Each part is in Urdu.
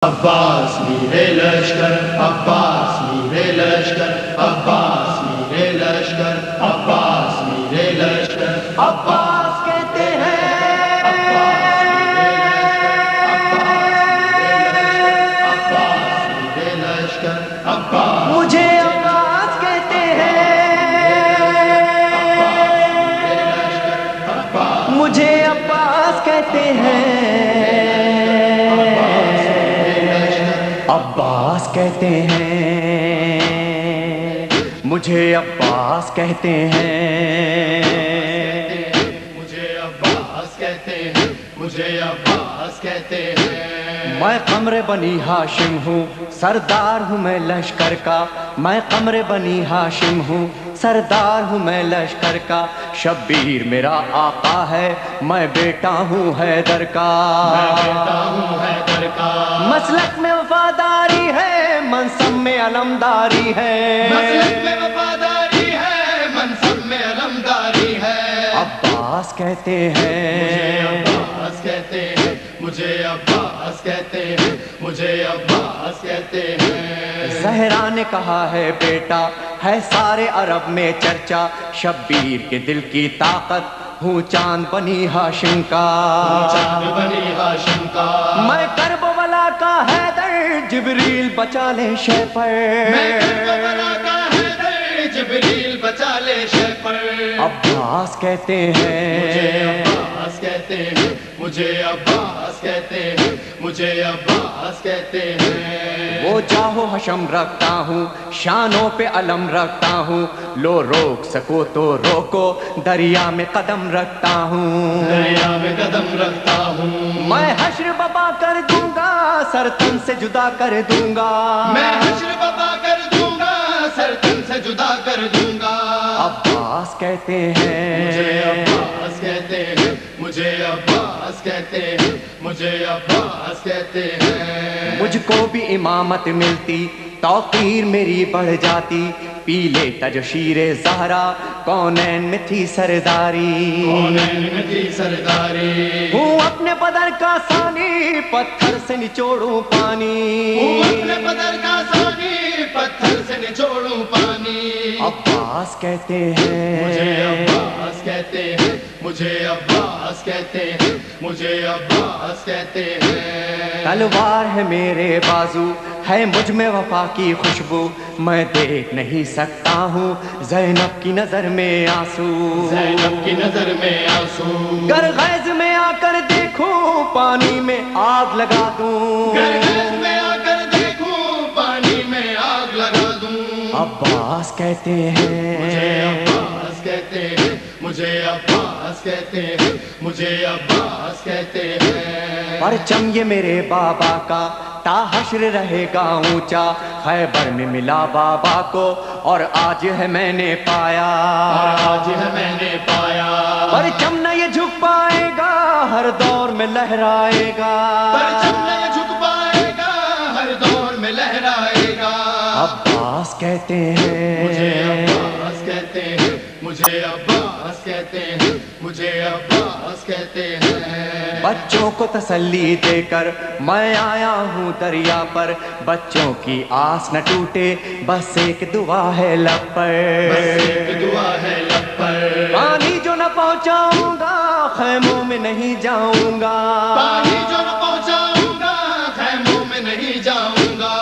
عباس میرے لشکر، عباس میرے لشکر، عباس میرے لشکر، عباس میرے لشکر، عباس کہتے ہیں، عباس میرے لشکر، عباس مجھے عباس کہتے ہیں، مجھے عباس کہتے ہیں، عباس کہتے ہیں، مجھے عباس کہتے ہیں، مجھے عباس کہتے ہیں، مجھے عباس کہتے ہیں۔ میں قمر بنی ہاشم ہوں، سردار ہوں میں لشکر کا، میں قمر بنی ہاشم ہوں، سردار ہوں میں لشکر کا، شبیر میرا آقا ہے، میں بیٹا ہوں حیدر کا، میں بیٹا ہوں حیدر کا، مسلک میں وفاداری ہے، منصب میں علمداری ہے، مسلک میں وفاداری ہے، منصب میں علمداری ہے۔ عباس کہتے مجھے ہیں، عباس کہتے ہیں، مجھے عباس کہتے ہیں، مجھے عباس کہتے ہیں۔ زہرا نے کہا ہے بیٹا ہے سارے عرب میں چرچا، شبیر کے دل کی طاقت ہوں چاند بنی ہاشم کا، چاند بنی ہاشم کا، میں کربلا کا حیدر، جبریل بچا لے شے پر، میں کربلا کا حیدر، جبریل بچا لے شے پر۔ عباس کہتے مجھے ہیں، عباس کہتے ہیں، مجھے عباس کہتے ہیں، مجھے عباس کہتے ہیں۔ وہ جاہو حشم رکھتا ہوں، شانوں پہ علم رکھتا ہوں، لو روک سکو تو روکو، دریا میں قدم رکھتا ہوں، دریا میں قدم رکھتا ہوں، میں حشر بپا کر دوں گا، سر تن سے جدا کر دوں گا، میں حشر بپا کر دوں گا، سر تن سے جدا کر دوں گا۔ عباس کہتے مجھے ہیں، عباس کہتے ہیں، مجھے عباس کہتے ہیں، مجھے عباس کہتے ہیں۔ مجھ کو بھی امامت ملتی، توقیر میری بڑھ جاتی، پی لیتا جو شیر زہرا، کونین میں تھی سرداری، کونین میں تھی سرداری، ہوں اپنے بدر کا ثانی، پتھر سے نچوڑوں پانی، ہوں اپنے بدر کا ثانی، پتھر سے نچوڑوں پانی۔ عباس کہتے مجھے ہیں، عباس کہتے ہیں، مجھے عباس کہتے ہیں، مجھے عباس کہتے ہیں۔ تلوار ہے میرے بازو، ہے مجھ میں وفا کی خوشبو، میں دیکھ نہیں سکتا ہوں زینب کی نظر میں آنسو، زینب کی نظر میں آنسو، گر غیظ میں آ کر دیکھوں پانی میں آگ لگا دوں، گرگز میں آ کر دیکھوں پانی میں آگ لگا دوں۔ عباس کہتے مجھے ہیں، عباس کہتے ہیں، مجھے عباس کہتے ہیں، مجھے عباس کہتے ہیں۔ پرچم یہ میرے بابا کا تا حشر رہے گا اونچا، خیبر میں ملا بابا کو اور آج ہے میں نے پایا، اور آج ہے میں نے پایا، پرچم نہ یہ جھک پائے گا، ہر دور میں لہرائے گا، پرچم نہیں جھک پائے گا، ہر دور میں لہرائے گا۔ عباس کہتے مجھے ہیں، عباس کہتے ہیں، مجھے عباس کہتے ہیں، مجھے عباس کہتے ہیں۔ بچوں کو تسلی دے کر میں آیا ہوں دریا پر، بچوں کی آس نہ ٹوٹے، بس ایک دعا ہے لب پر، بس ایک دعا ہے لب پر، پانی جو نہ پہنچاؤں گا خیموں میں نہیں جاؤں گا، پانی جو نہ پہنچاؤں گا خیموں میں نہیں جاؤں گا۔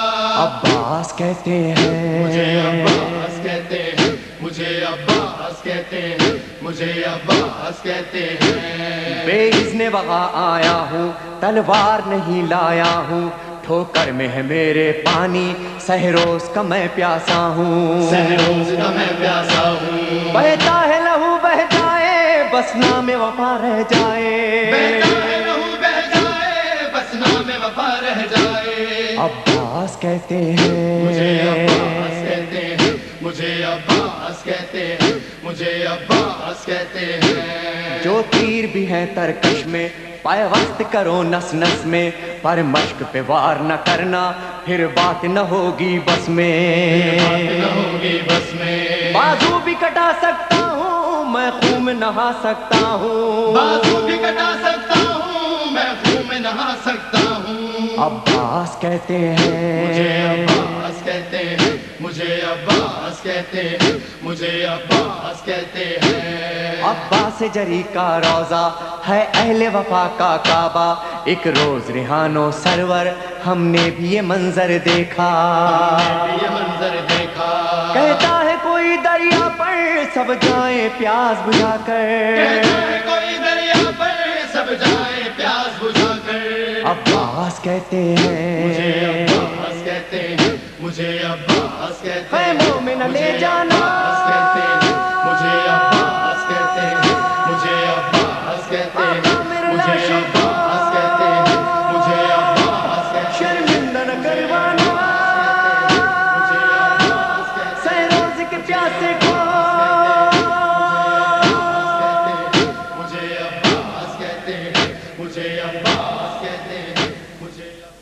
عباس کہتے مجھے ہیں، عباس کہتے ہیں، مجھے عباس کہتے ہیں، مجھے عباس کہتے ہیں۔ بے اذن وغا آیا ہوں، تلوار نہیں لایا ہوں، ٹھوکر میں ہے میرے پانی، سہروز کا میں پیاسا ہوں، سہروز کا میں پیاسا ہوں، بہتا ہے لہو بہ جائے، بس نام وفا رہ جائے، بہتا ہے لہو بہ جائے، بس نام وفا رہ جائے۔ عباس کہتے مجھے عباس ہیں، کہتے ہیں، مجھے عباس کہتے ہیں، مجھے عباس کہتے ہیں۔ جو تیر بھی ہیں ترکش میں، پیوست کرو نس نس میں، پر مشق پہ وار نہ کرنا، پھر بات نہ ہوگی بس میں، بات نہ ہوگی بس میں، بازو بھی کٹا سکتا ہوں میں، خون میں نہا سکتا ہوں، بازو بھی کٹا سکتا ہوں میں، خون میں نہا سکتا ہوں۔ عباس کہتے مجھے ہیں، عباس کہتے ہیں، مجھے عباس کہتے ہیں، مجھے عباس کہتے ہیں۔ عباس جری کا روضہ ہے اہل وفا کا کعبہ، ایک روز ریحانو سرور ہم نے بھی یہ منظر دیکھا، یہ منظر دیکھا، کہتا ہے کوئی دریا پر سب جائیں پیاس بجھا کر، کہتا ہے کوئی دریا پر سب جائے پیاس بجھا کر۔ عباس کہتے مجھے ہیں، عباس کہتے ہیں، مجھے عباس کہتے اے ہیں، مومن لے جانا، عباس کہتے ہیں، مجھے عباس کہتے ہیں، مجھے عباس کہتے ہیں، آقا میرے مجھے لاشے کو عباس